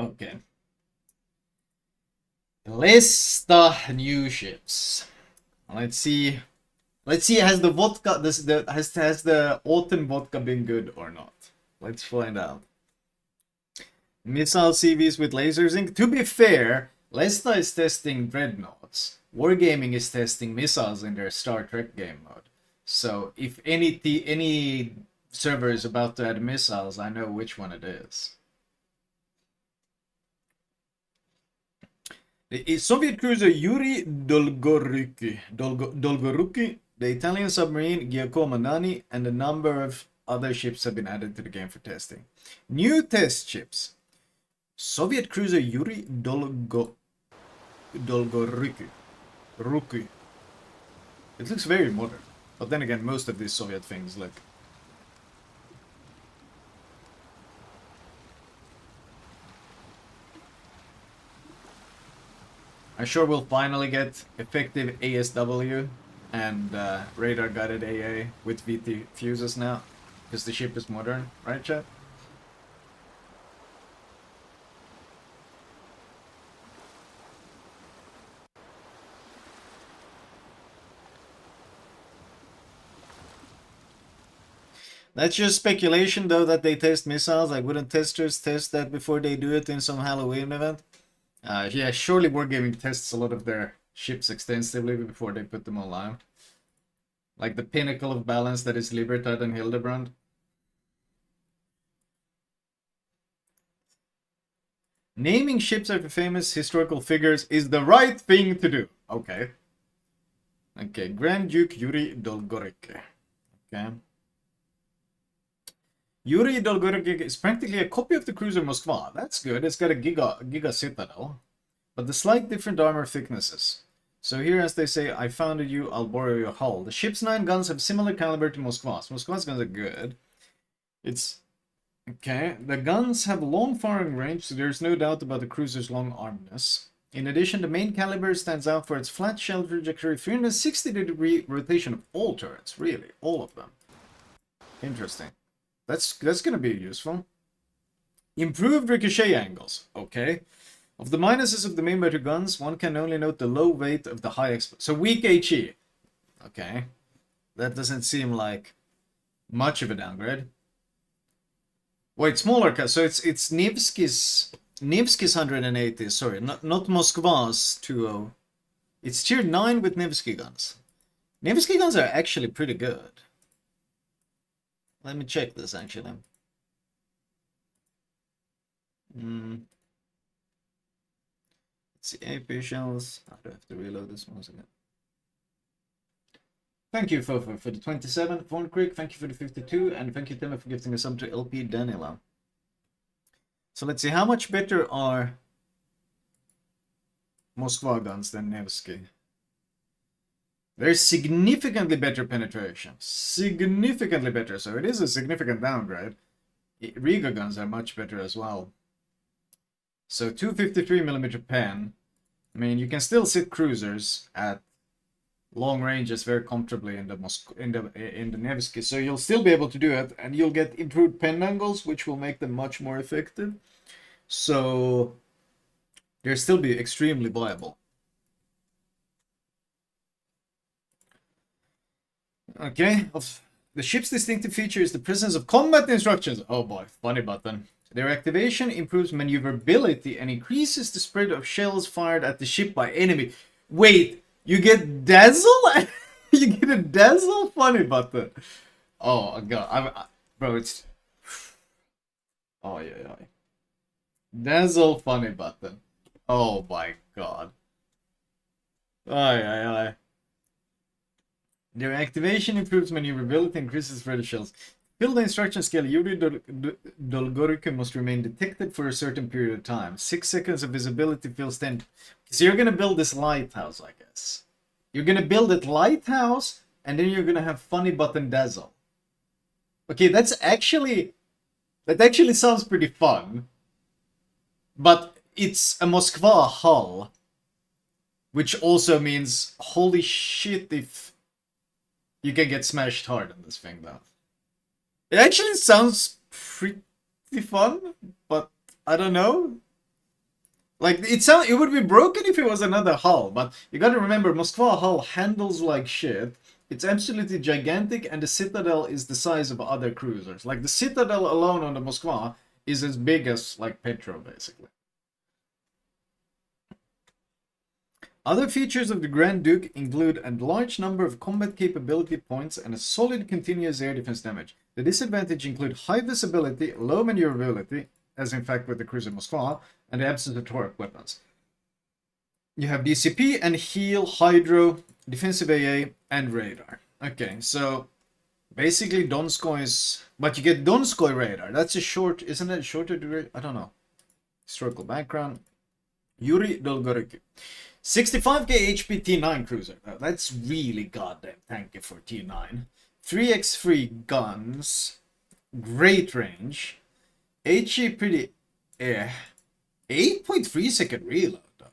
Okay. Lesta new ships. Let's see. Let's see. Has the vodka has the autumn vodka been good or not? Let's find out. Missile CVs with lasers in. To be fair, Lesta is testing dreadnoughts. Wargaming is testing missiles in their Star Trek game mode. So if any server is about to add missiles, I know which one it is. The Soviet cruiser Yuri Dolgoruky, the Italian submarine Giacomo Nani, and a number of other ships have been added to the game for testing. New test ships. Soviet cruiser Yuri Dolgoruky. It looks very modern. But then again, most of these Soviet things look. I'm sure we'll finally get effective ASW and radar guided AA with VT fuses now. Because the ship is modern, right, chat? That's just speculation, though, that they test missiles. Like, wouldn't testers test that before they do it in some Halloween event? Yeah, surely Wargaming tests a lot of their ships extensively before they put them online. Like the pinnacle of balance that is Libertad and Hildebrand. Naming ships after famous historical figures is the right thing to do. Okay. Okay, Grand Duke Yuri Dolgoruky. Okay. Yuri Dolgoruky is practically a copy of the cruiser Moskva. That's good. It's got a giga citadel, but the slight different armor thicknesses. So here, as they say, I founded you, I'll borrow your hull. The ship's 9 guns have similar caliber to Moskva's. Moskva's guns are good. It's... Okay, the guns have long firing range, so there's no doubt about the cruiser's long armedness. In addition, the main caliber stands out for its flat shell trajectory, 360-degree rotation of all turrets. Really, all of them. Interesting. That's going to be useful. Improved ricochet angles. Okay. Of the minuses of the main battery guns, one can only note the low weight of the high so weak HE. Okay. That doesn't seem like much of a downgrade. Wait, smaller cut. So it's Nevsky's 180. Sorry, not Moskva's 20. It's tier 9 with Nevsky guns. Nevsky guns are actually pretty good. Let me check this actually. Let's see, AP shells. I do have to reload this once again. Thank you, Fofo, for the 27. Von Creek, thank you for the 52. And thank you, Timmy, for gifting us up to LP Daniela. So let's see, how much better are Moskva guns than Nevsky? There's significantly better penetration. Significantly better. So it is a significant downgrade. Riga guns are much better as well. So 253mm pen. I mean, you can still sit cruisers at long ranges very comfortably in the Nevsky. So you'll still be able to do it, and you'll get improved pen angles, which will make them much more effective. So they'll still be extremely viable. Okay, the ship's distinctive feature is the presence of combat instructions. Oh boy, funny button. Their activation improves maneuverability and increases the spread of shells fired at the ship by enemy. Wait, you get Dazzle? You get a Dazzle funny button. Oh god, bro, it's... Oh yeah. Dazzle funny button. Oh my god. Aye. Their activation improves maneuverability and increases spread of shells. Fill the instruction scale. Yuri Dolgoruky must remain detected for a certain period of time. 6 seconds of visibility fills 10. So you're gonna build this lighthouse, I guess. You're gonna build it lighthouse, and then you're gonna have funny button Dazzle. Okay, that actually sounds pretty fun. But it's a Moskva hull, which also means holy shit if you can get smashed hard on this thing, though. It actually sounds pretty fun, but I don't know. Like, it would be broken if it was another hull, but you gotta remember, Moskva hull handles like shit. It's absolutely gigantic, and the Citadel is the size of other cruisers. Like, the Citadel alone on the Moskva is as big as, like, Petro, basically. Other features of the Grand Duke include a large number of combat capability points and a solid continuous air defense damage. The disadvantages include high visibility, low maneuverability, as in fact with the cruiser Moskva, and the absence of torque weapons. You have DCP and heal, hydro, defensive AA, and radar. Okay, so basically Donskoy's... But you get Donskoy radar. That's a short... Isn't that a shorter degree? I don't know. Historical background. Yuri Dolgoruky. 65k HP T9 cruiser. That's really goddamn tanky for T9. 3x3 guns. Great range. HE pretty... 8.3 second reload though.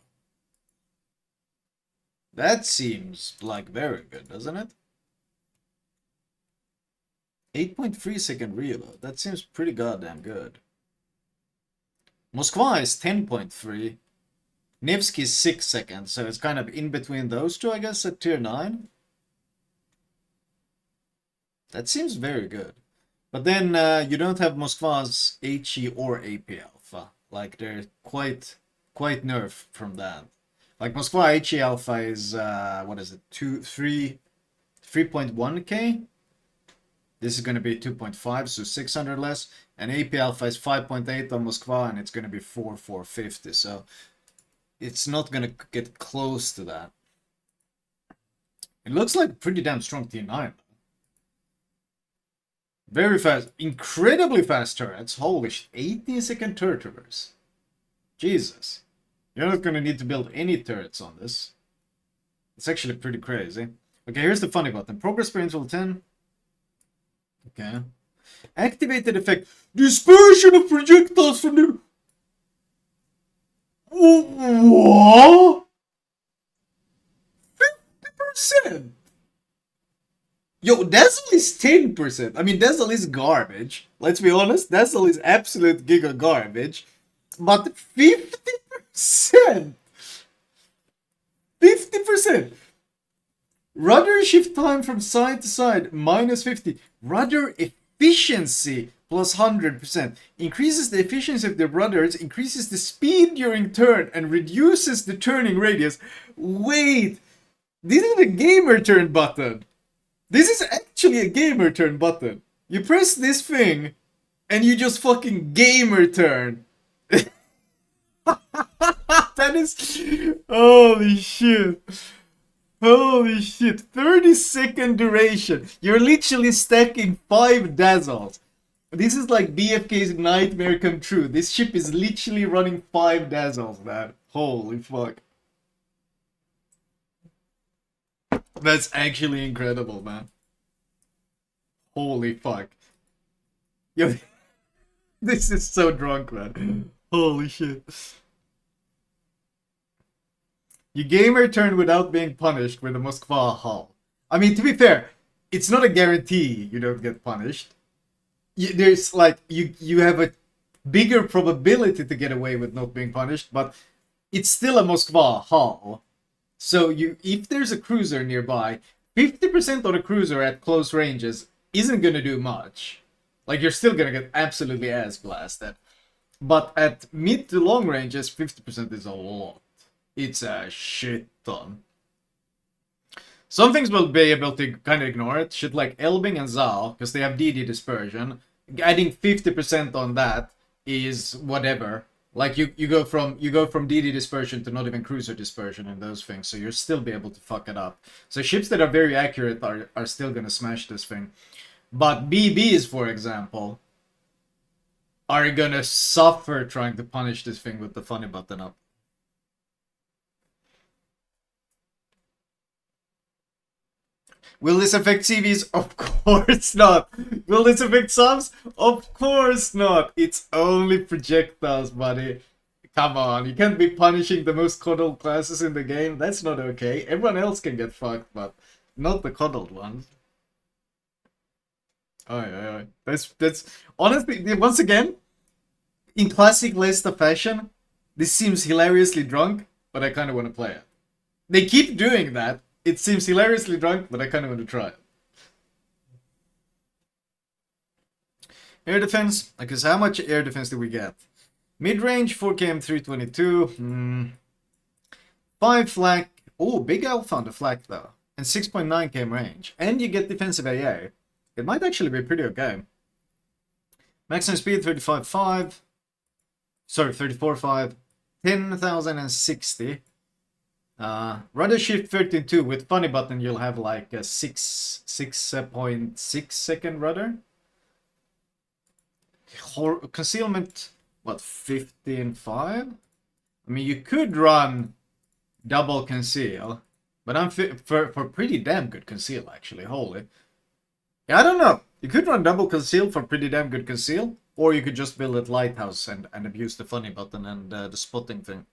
That seems like very good, doesn't it? 8.3 second reload. That seems pretty goddamn good. Moskva is 10.3. Nevsky is 6 seconds, so it's kind of in between those two, I guess, at tier 9. That seems very good. But then you don't have Moskva's HE or AP Alpha. Like, they're quite nerfed from that. Like, Moskva HE Alpha is, what is it, 3.1k? This is going to be 2.5, so 600 less. And AP Alpha is 5.8 on Moskva, and it's going to be 450, so it's not going to get close to that. It looks like pretty damn strong T9. Very fast, incredibly fast turrets. Holy shit, 18-second turret reverse. Jesus. You're not going to need to build any turrets on this. It's actually pretty crazy. Okay, here's the funny button. Progress per interval 10. Okay. Activated effect. Dispersion of projectiles from the... What? 50%? Yo, Dazzle is 10%. I mean, Dazzle is garbage. Let's be honest. Dazzle is absolute giga garbage. But 50%? 50%. Rudder shift time from side to side, minus 50. Rudder efficiency, plus 100%. Increases the efficiency of the rudders, increases the speed during turn, and reduces the turning radius. Wait, this is a gamer turn button. This is actually a gamer turn button. You press this thing, and you just fucking gamer turn. That is... Holy shit. Holy shit. 30-second duration. You're literally stacking 5 Dazzles. This is like BFK's nightmare come true. This ship is literally running 5 Dazzles, man. Holy fuck. That's actually incredible, man. Holy fuck. Yo, this is so drunk, man. Holy shit. You gamer turn without being punished with a Moskva hull. I mean, to be fair, it's not a guarantee you don't get punished. There's like, you have a bigger probability to get away with not being punished, but it's still a Moskva hull. So if there's a cruiser nearby, 50% on a cruiser at close ranges isn't going to do much. Like, you're still going to get absolutely ass blasted. But at mid to long ranges, 50% is a lot. It's a shit ton. Some things will be able to kind of ignore it. Shit like Elbing and Zal, because they have DD dispersion. Adding 50% on that is whatever. Like, you go from DD dispersion to not even cruiser dispersion and those things, so you'll still be able to fuck it up. So ships that are very accurate are still gonna smash this thing. But BBs, for example, are gonna suffer trying to punish this thing with the funny button up. Will this affect CVs? Of course not. Will this affect subs? Of course not. It's only projectiles, buddy. Come on, you can't be punishing the most coddled classes in the game. That's not okay. Everyone else can get fucked, but not the coddled ones. That's honestly, once again, in classic Lesta fashion, This seems hilariously drunk, but I kind of want to play it. They keep doing that. It seems hilariously drunk, but I kind of want to try it. Air defense. Because how much air defense do we get? Mid-range, 4km 322. 5 flak. Oh, big alpha on the flak though. And 6.9 km range. And you get defensive AA. It might actually be pretty okay. Maximum speed 35.5. Sorry, 34.5. 10,060. Rudder shift 13.2. With funny button, you'll have like a 6.6 second rudder. Concealment, what, 15.5? I mean, you could run double conceal, but I'm for pretty damn good conceal, actually. Holy. Yeah, I don't know. You could run double conceal for pretty damn good conceal, or you could just build a lighthouse and abuse the funny button and the spotting thing.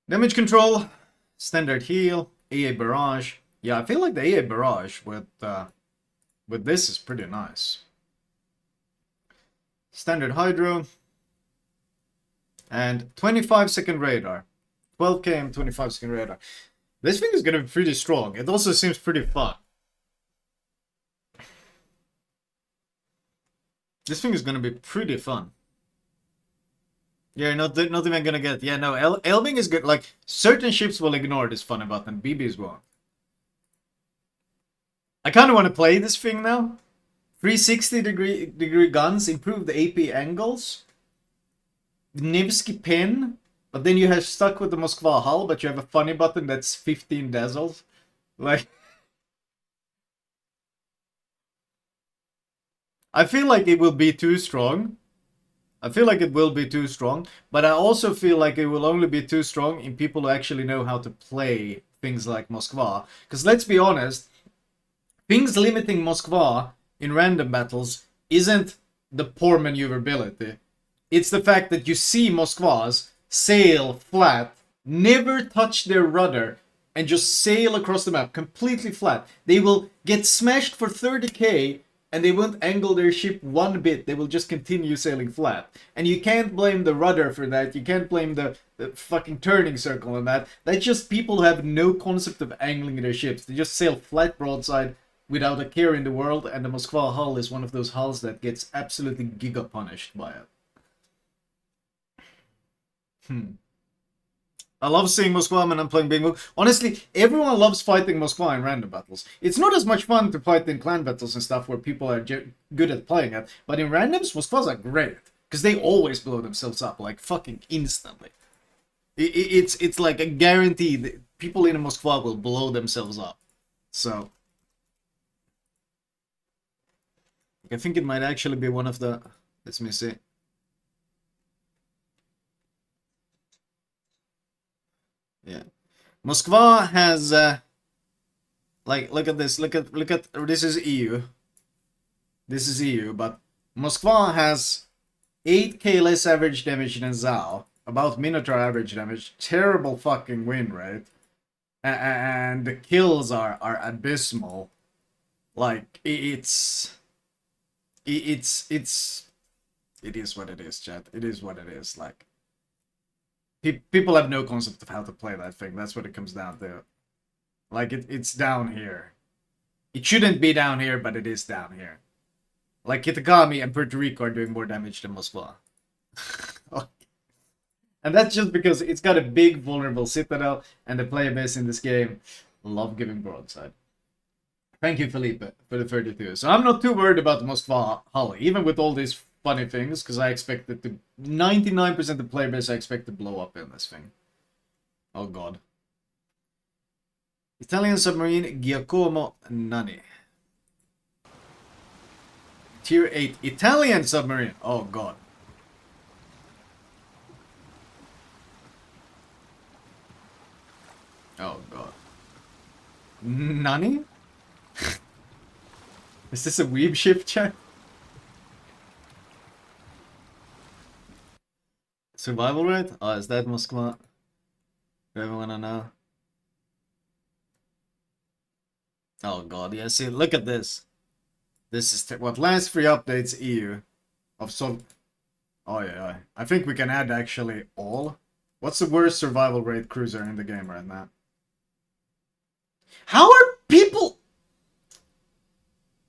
Damage control, standard heal, AA barrage. Yeah, I feel like the AA barrage with this is pretty nice. Standard hydro. And 25-second radar. 12 km, 25-second radar. This thing is going to be pretty strong. It also seems pretty fun. This thing is going to be pretty fun. Yeah, not even going to get... Yeah, no, Elving is good. Like, certain ships will ignore this funny button. BBs won't. I kind of want to play this thing now. 360-degree guns, improve the AP angles. Nevsky pin, but then you have stuck with the Moskva hull, but you have a funny button that's 15 dazzles. Like, I feel like it will be too strong. I feel like it will be too strong, but I also feel like it will only be too strong in people who actually know how to play things like Moskva. Because let's be honest, things limiting Moskva in random battles isn't the poor maneuverability. It's the fact that you see Moskvas sail flat, never touch their rudder, and just sail across the map completely flat. They will get smashed for 30k, and they won't angle their ship one bit. They will just continue sailing flat. And you can't blame the rudder for that. You can't blame the fucking turning circle on that. That's just people who have no concept of angling their ships. They just sail flat broadside without a care in the world, and the Moskva hull is one of those hulls that gets absolutely giga punished by it. I love seeing Moskva when I'm playing Bingo. Honestly, everyone loves fighting Moskva in random battles. It's not as much fun to fight in clan battles and stuff where people are good at playing it, but in randoms, Moskvas are great. Because they always blow themselves up, like fucking instantly. It's like a guarantee that people in a Moskva will blow themselves up. So, I think it might actually be one of the... Let me see. Yeah, Moskva has like, look at this. Look at this is EU. This is EU, but Moskva has 8k less average damage than Zao. About Minotaur average damage. Terrible fucking win rate. And the kills are abysmal. Like, it is what it is, chat. It is what it is. Like, people have no concept of how to play that thing. That's what it comes down to. Like, it's down here. It shouldn't be down here, but it is down here. Like, Kitakami and Puerto Rico are doing more damage than Moskva. And that's just because it's got a big vulnerable citadel, and the player base in this game love giving broadside. Thank you, Felipe, for the 32. So I'm not too worried about the Moskva hull, even with all these funny things, because I expect it to... 99% of the player base I expect to blow up in this thing. Oh god. Italian submarine, Giacomo Nani. Tier 8 Italian submarine. Oh god. Oh god. Nani? Is this a weeb ship, chat? Survival rate? Oh, is that Moskva? Do you ever wanna know? Oh god, yeah, see, look at this. This is what last free updates EU of some. Oh yeah, I think we can add actually all. What's the worst survival rate cruiser in the game right now? How are people?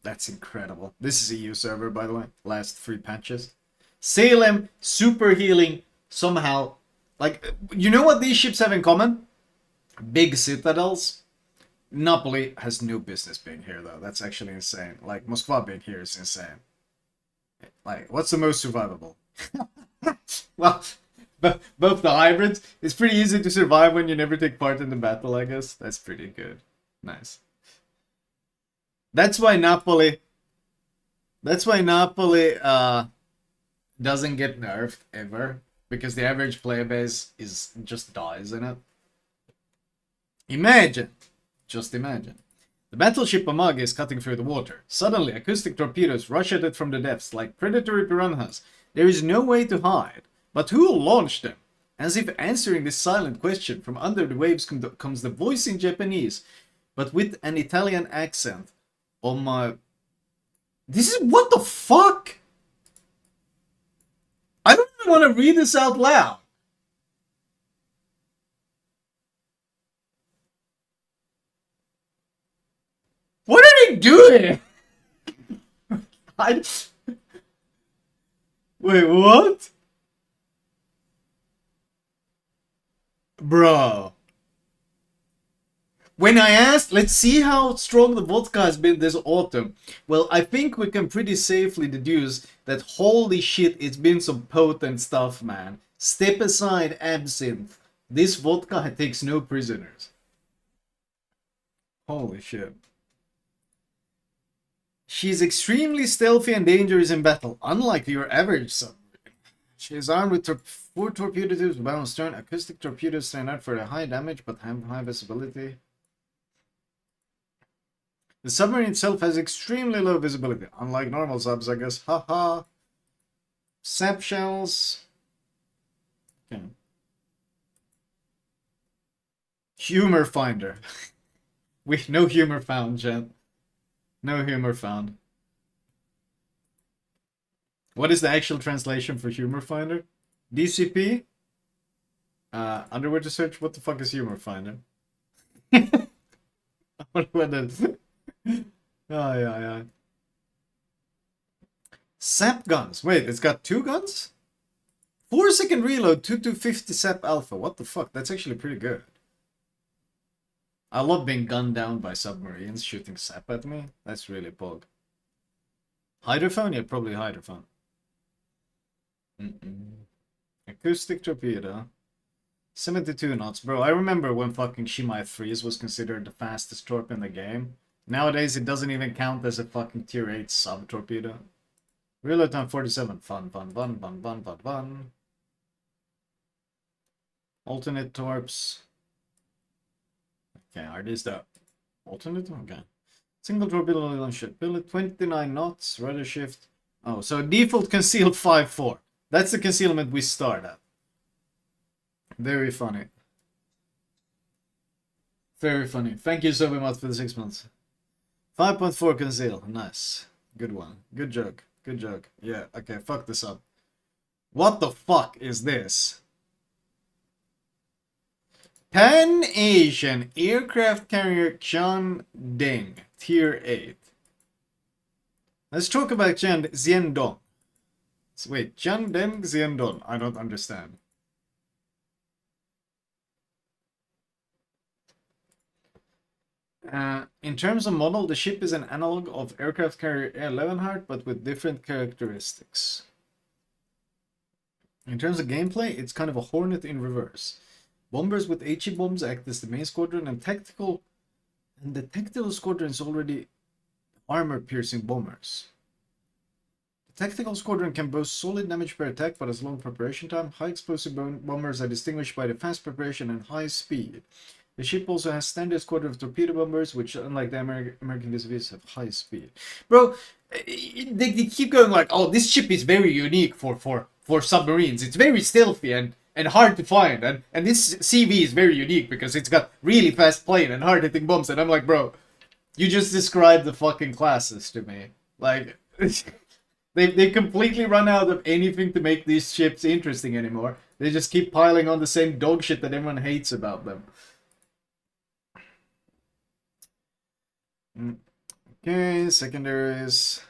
That's incredible. This is EU server, by the way. Last 3 patches. Salem, super healing, somehow. Like, you know what these ships have in common? Big citadels. Napoli has no business being here, though. That's actually insane. Like, Moskva being here is insane. Like, what's the most survivable? Well, both the hybrids. It's pretty easy to survive when you never take part in the battle, I guess. That's pretty good. Nice. That's why Napoli doesn't get nerfed ever, because the average player base just dies in it. Imagine, just imagine. The battleship Amagi is cutting through the water. Suddenly, acoustic torpedoes rush at it from the depths like predatory piranhas. There is no way to hide. But who will launch them? As if answering this silent question, from under the waves comes the voice in Japanese, but with an Italian accent. Oh my... This is... What the fuck? I don't even want to read this out loud. What are they doing? Wait, what? Bro. When I asked, let's see how strong the vodka has been this autumn. Well, I think we can pretty safely deduce that holy shit, it's been some potent stuff, man. Step aside, absinthe. This vodka takes no prisoners. Holy shit. She's extremely stealthy and dangerous in battle, unlike your average submarine. She is armed with 4 torpedo tubes, bow stern. Acoustic torpedoes stand out for a high damage but have high visibility. The submarine itself has extremely low visibility, unlike normal subs, I guess. Haha. Sap shells. Okay. Humor finder. No humor found, gent. No humor found. What is the actual translation for humor finder? DCP? Underwater search? What the fuck is humor finder? I wonder what that is. Oh, yeah. Sap guns. Wait, it's got 2 guns? 4-second reload, 2 sap alpha. What the fuck? That's actually pretty good. I love being gunned down by submarines shooting sap at me. That's really pog. Hydrophone? Yeah, probably hydrophone. Acoustic torpedo. 72 knots. Bro, I remember when fucking Shimai 3s was considered the fastest torp in the game. Nowadays, it doesn't even count as a fucking tier 8 sub-torpedo. Reload time 47. Fun. Alternate torps. Okay, are these the alternate? Okay. Single torpedo launch ship. Billet 29 knots. Rudder shift. Oh, so default concealed 5-4. That's the concealment we start at. Very funny. Very funny. Thank you so much for the 6 months. 5.4 conceal. Nice. Good one. Good joke. Good joke. Yeah, okay, fuck this up. What the fuck is this? Pan-Asian aircraft carrier Xian Deng, tier 8. Let's talk about Xian Deng. Wait, Xian Deng, Xian Deng. I don't understand. In terms of model, the ship is an analog of aircraft carrier Levenhardt, but with different characteristics. In terms of gameplay, it's kind of a Hornet in reverse. Bombers with HE bombs act as the main squadron, and the tactical squadron is already armor-piercing bombers. The tactical squadron can boast solid damage per attack, but has long preparation time. High explosive bombers are distinguished by the fast preparation and high speed. The ship also has standard squadron of torpedo bombers, which, unlike the American vis-a-vis, have high speed. Bro, they keep going like, oh, this ship is very unique for submarines. It's very stealthy and hard to find. And this CV is very unique because it's got really fast plane and hard-hitting bombs. And I'm like, bro, you just described the fucking classes to me. Like, they completely run out of anything to make these ships interesting anymore. They just keep piling on the same dog shit that everyone hates about them. Okay, secondaries.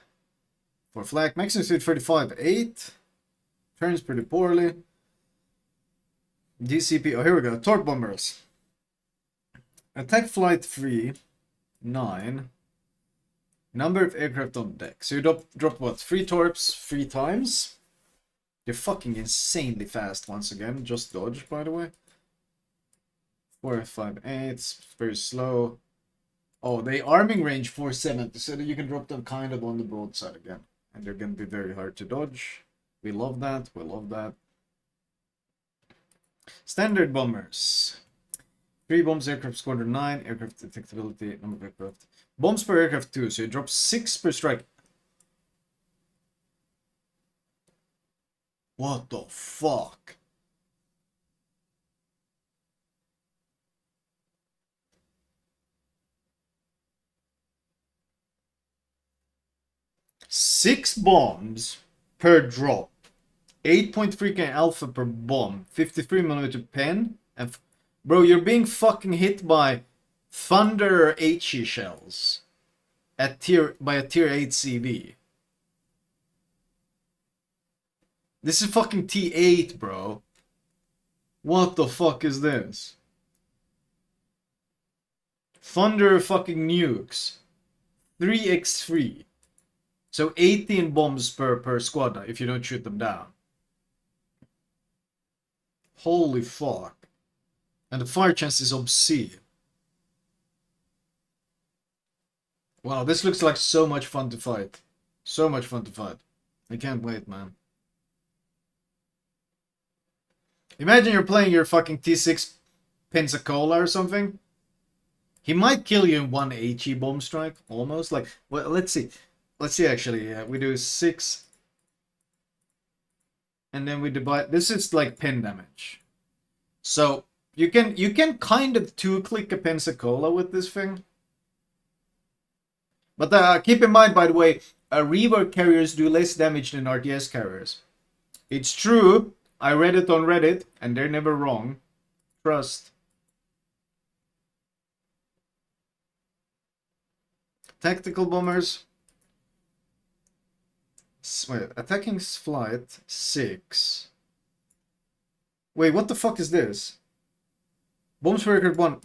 For flak, maximum speed 35.8. Turns pretty poorly. DCP, oh here we go. Torque bombers. Attack flight 3, 9. Number of aircraft on deck. So you drop what? 3 torps 3 times? They're fucking insanely fast once again. Just dodge, by the way. 4, 5, 8. It's very slow. Oh, they arming range 470, so that you can drop them kind of on the broadside again. And they're gonna be very hard to dodge. We love that. We love that. Standard bombers. 3 bombs, aircraft squadron 9, aircraft detectability, number of aircraft. Bombs per aircraft 2, so you drop 6 per strike. What the fuck? Six bombs per drop. 8.3 K alpha per bomb. 53mm pen. And bro, you're being fucking hit by Thunder HE shells by a tier 8 CV. This is fucking T8, bro. What the fuck is this? Thunder fucking nukes. 3x3. So 18 bombs per squad if you don't shoot them down. Holy fuck. And the fire chance is obscene. Wow, this looks like so much fun to fight. So much fun to fight. I can't wait, man. Imagine you're playing your fucking T6 Pensacola or something. He might kill you in one HE bomb strike, almost. Like, well, let's see. Let's see, actually. We do 6. And then we divide. This is like pen damage. So, you can kind of 2-click a Pensacola with this thing. But keep in mind, by the way, rework carriers do less damage than RTS carriers. It's true. I read it on Reddit, and they're never wrong. Trust. Tactical bombers. Wait, attacking flight 6. Wait, what the fuck is this? Bombs per record 1.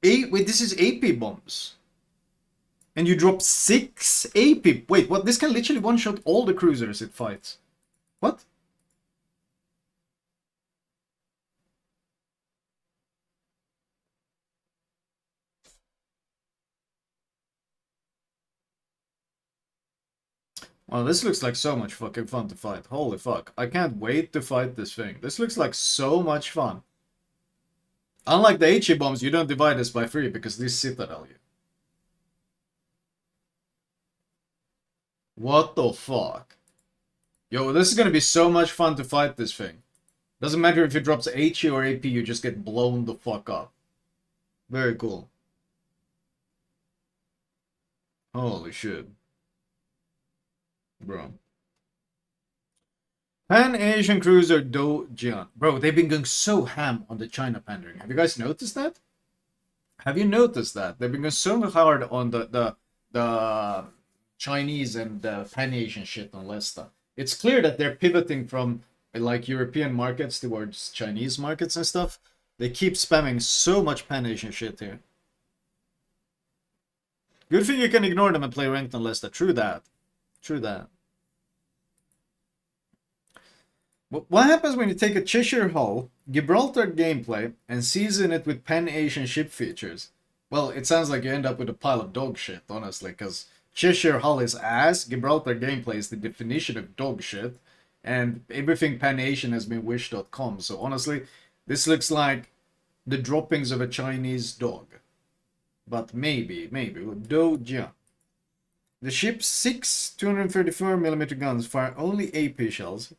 8. Wait, this is AP bombs. And you drop 6 AP. Wait, what? This can literally one-shot all the cruisers it fights. What? Well, this looks like so much fucking fun to fight. Holy fuck. I can't wait to fight this thing. This looks like so much fun. Unlike the HE bombs, you don't divide this by 3 because these citadel you. What the fuck? Yo, this is gonna be so much fun to fight this thing. Doesn't matter if it drops HE or AP, you just get blown the fuck up. Very cool. Holy shit. Bro. Pan-Asian cruiser Dou Jian. Bro, they've been going so ham on the China pandering. Have you guys noticed that? Have you noticed that? They've been going so hard on the Chinese and the Pan-Asian shit on Lesta. It's clear that they're pivoting from like European markets towards Chinese markets and stuff. They keep spamming so much Pan-Asian shit here. Good thing you can ignore them and play ranked on Lesta. True that. True that. What happens when you take a Cheshire hull, Gibraltar gameplay, and season it with Pan-Asian ship features? Well, it sounds like you end up with a pile of dog shit, honestly, because Cheshire hull is ass, Gibraltar gameplay is the definition of dog shit, and everything Pan-Asian has been wish.com, so honestly, this looks like the droppings of a Chinese dog. But maybe, with Dou Jian. The ship's 6 234mm guns fire only AP shells.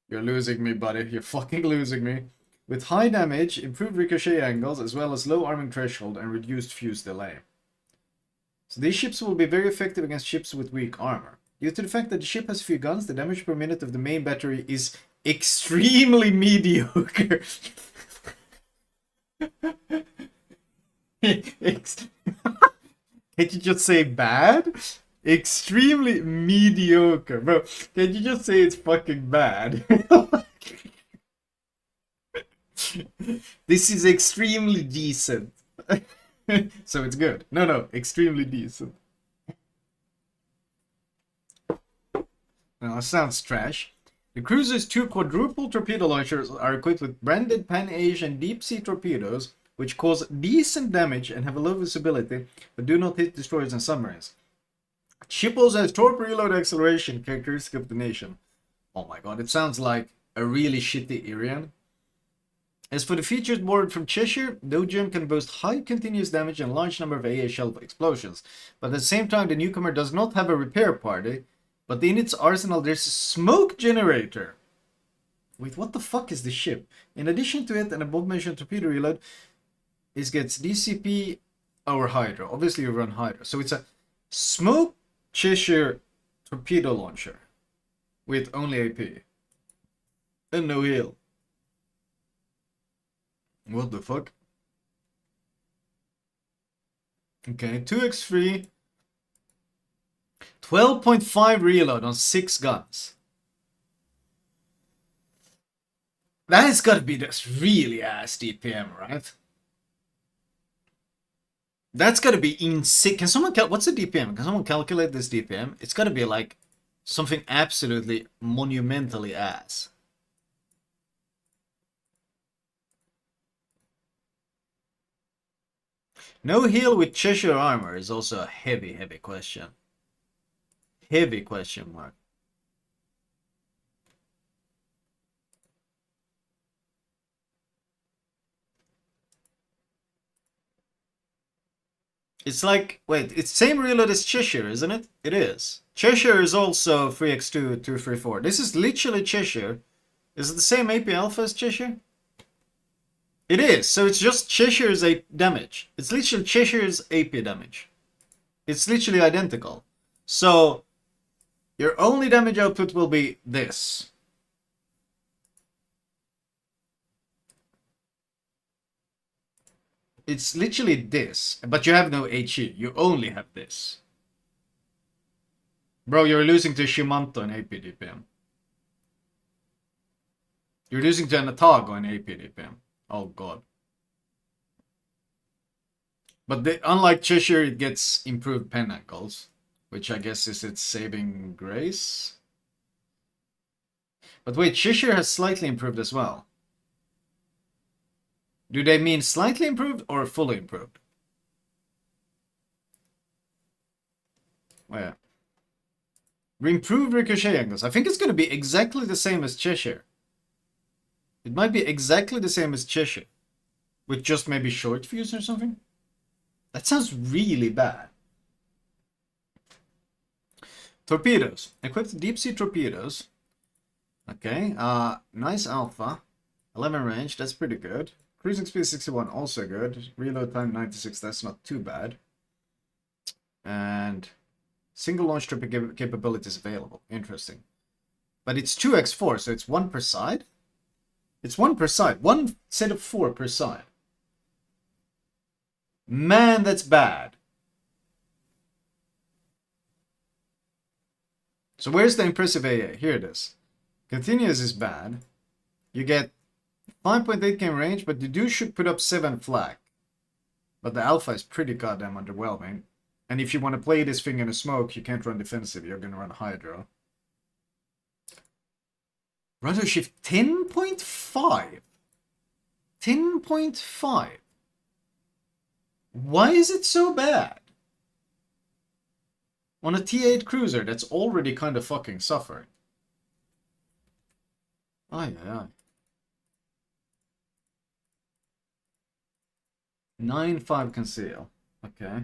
You're losing me, buddy. You're fucking losing me. With high damage, improved ricochet angles, as well as low arming threshold and reduced fuse delay. So these ships will be very effective against ships with weak armor. Due to the fact that the ship has few guns, the damage per minute of the main battery is extremely mediocre. Can't you just say bad? Extremely mediocre. Bro, can you just say it's fucking bad? This is extremely decent. So it's good. No, extremely decent. Now, that sounds trash. The cruiser's 2 quadruple torpedo launchers are equipped with branded Pan-Asian and deep-sea torpedoes, which cause decent damage and have a low visibility, but do not hit destroyers and submarines. Ship also has torpedo reload acceleration, characteristic of the nation. Oh my god, it sounds like a really shitty Irian. As for the features borrowed from Cheshire, Dou Jian can boast high continuous damage and a large number of AA shell explosions, but at the same time the newcomer does not have a repair party, but in its arsenal there's a smoke generator. Wait, what the fuck is this ship? In addition to it, an above-mentioned torpedo reload, it gets DCP or Hydra. Obviously you run Hydra. So it's a smoke Cheshire torpedo launcher with only AP. And no heal. What the fuck? Okay, 2x3. 12.5 reload on 6 guns. That has got to be just really ass DPM, right? That's got to be insane. Can someone what's the DPM? Can someone calculate this DPM? It's got to be like something absolutely monumentally ass. No heal with Cheshire armor is also a heavy question. Heavy question mark. It's like, wait, it's same reload as Cheshire, isn't it? It is. Cheshire is also 3x2, 234. This is literally Cheshire. Is it the same AP alpha as Cheshire? It is. So it's just Cheshire's damage. It's literally Cheshire's AP damage. It's literally identical. So your only damage output will be this. It's literally this, but you have no HE. You only have this. Bro, you're losing to Shimanto in AP DPM. You're losing to an Atago in AP DPM. Oh god. But unlike Cheshire, it gets improved pen angles, which I guess is its saving grace. But wait, Cheshire has slightly improved as well. Do they mean slightly improved or fully improved? Oh, yeah. Improved ricochet angles. I think it's going to be exactly the same as Cheshire. It might be exactly the same as Cheshire. With just maybe short fuse or something. That sounds really bad. Torpedoes. Equipped deep sea torpedoes. Okay. Nice alpha. 11 range. That's pretty good. Cruising speed 61, also good. Reload time 96, that's not too bad. And single launch trip capabilities available. Interesting. But it's 2x4, so it's 1 per side? It's 1 per side. 1 set of 4 per side. Man, that's bad. So where's the impressive AA? Here it is. Continuous is bad. You get 5.8 km range, but you should put up 7 flak. But the alpha is pretty goddamn underwhelming. And if you want to play this thing in a smoke, you can't run defensive. You're going to run Hydro. Rudder shift 10.5. 10.5. Why is it so bad? On a T8 cruiser that's already kind of fucking suffering. Aye. 9.5 conceal. Okay.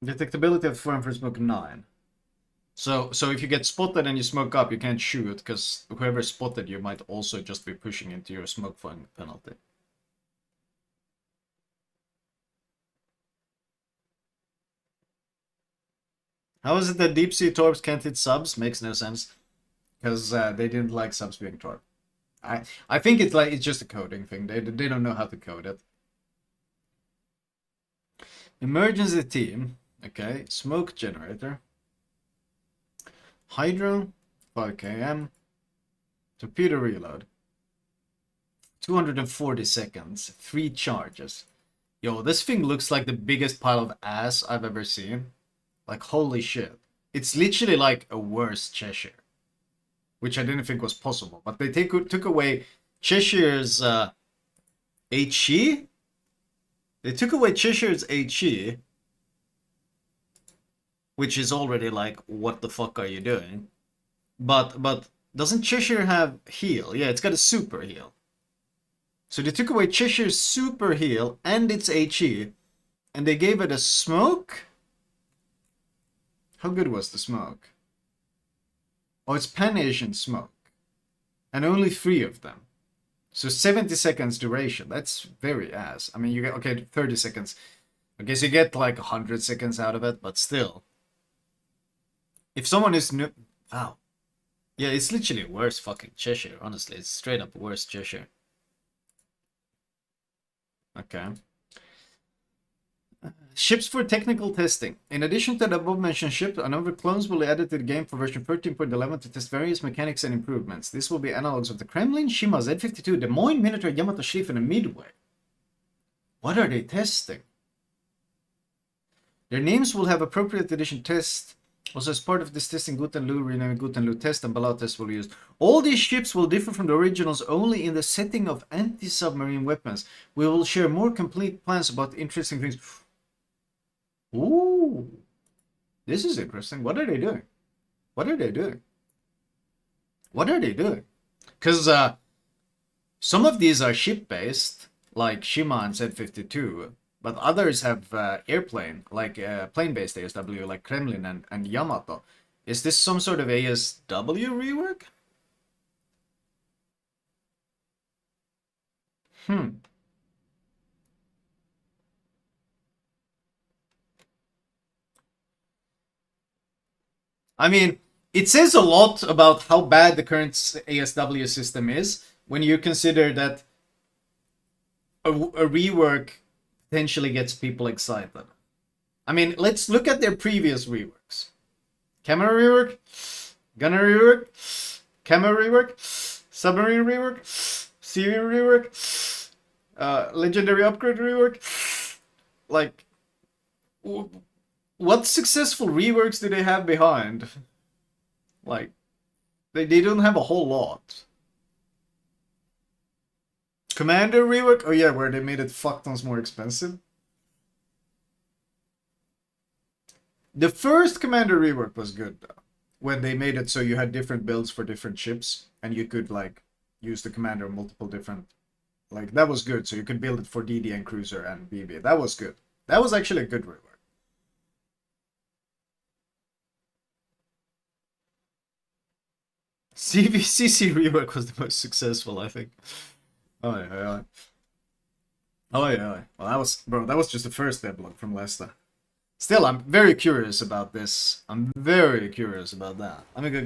Detectability of foreign for smoke 9. So if you get spotted and you smoke up, you can't shoot, because whoever spotted you might also just be pushing into your smoke fun penalty. How is it that deep sea torps can't hit subs? Makes no sense. Because they didn't like subs being torp. I think it's just a coding thing. They don't know how to code it. Emergency team. Okay. Smoke generator. Hydro. 5 km. Torpedo reload. 240 seconds. 3 charges. Yo, this thing looks like the biggest pile of ass I've ever seen. Like, holy shit. It's literally like a worse Cheshire. Which I didn't think was possible. But they took away Cheshire's HE. They took away Cheshire's HE. Which is already like, what the fuck are you doing? But doesn't Cheshire have heal? Yeah, it's got a super heal. So they took away Cheshire's super heal and its HE. And they gave it a smoke? How good was the smoke? Oh, it's Pan-Asian smoke. And only 3 of them. So 70 seconds duration. That's very ass. I mean, you get, okay, 30 seconds. I guess you get like 100 seconds out of it, but still. If someone is new... Wow. Yeah, it's literally worse fucking Cheshire, honestly. It's straight up worse Cheshire. Okay. Ships for technical testing. In addition to the above-mentioned ship, a number of clones will be added to the game for version 13.11 to test various mechanics and improvements. This will be analogs of the Kremlin, Shima, Z52, Des Moines, Minotaur, Yamato, Schlieffen, and Midway. What are they testing? Their names will have appropriate edition tests. Also, as part of this testing, Guten-Lu, renamed Guten-Lu test, and Balau test will be used. All these ships will differ from the originals only in the setting of anti-submarine weapons. We will share more complete plans about interesting things. Ooh, this is interesting. What are they doing? What are they doing? What are they doing? Because some of these are ship-based, like Shima and Z52, but others have airplane, like plane-based ASW, like Kremlin and Yamato. Is this some sort of ASW rework? I mean, it says a lot about how bad the current ASW system is when you consider that a rework potentially gets people excited. I mean, let's look at their previous reworks. Camera rework, gunner rework, camera rework, submarine rework, sea rework, legendary upgrade rework. Like, what successful reworks do they have behind? Like, they don't have a whole lot. Commander rework? Oh yeah, where they made it fuck tons more expensive. The first Commander rework was good though. When they made it so you had different builds for different ships and you could like use the Commander on multiple different... Like, that was good. So you could build it for DD and Cruiser and BB. That was good. That was actually a good rework. CVCC rework was the most successful, I think. Oh yeah. Oh yeah. Well, that was, bro, that was just the first devlog from Lesta. Still, I'm very curious about this. I'm very curious about that. Let me go get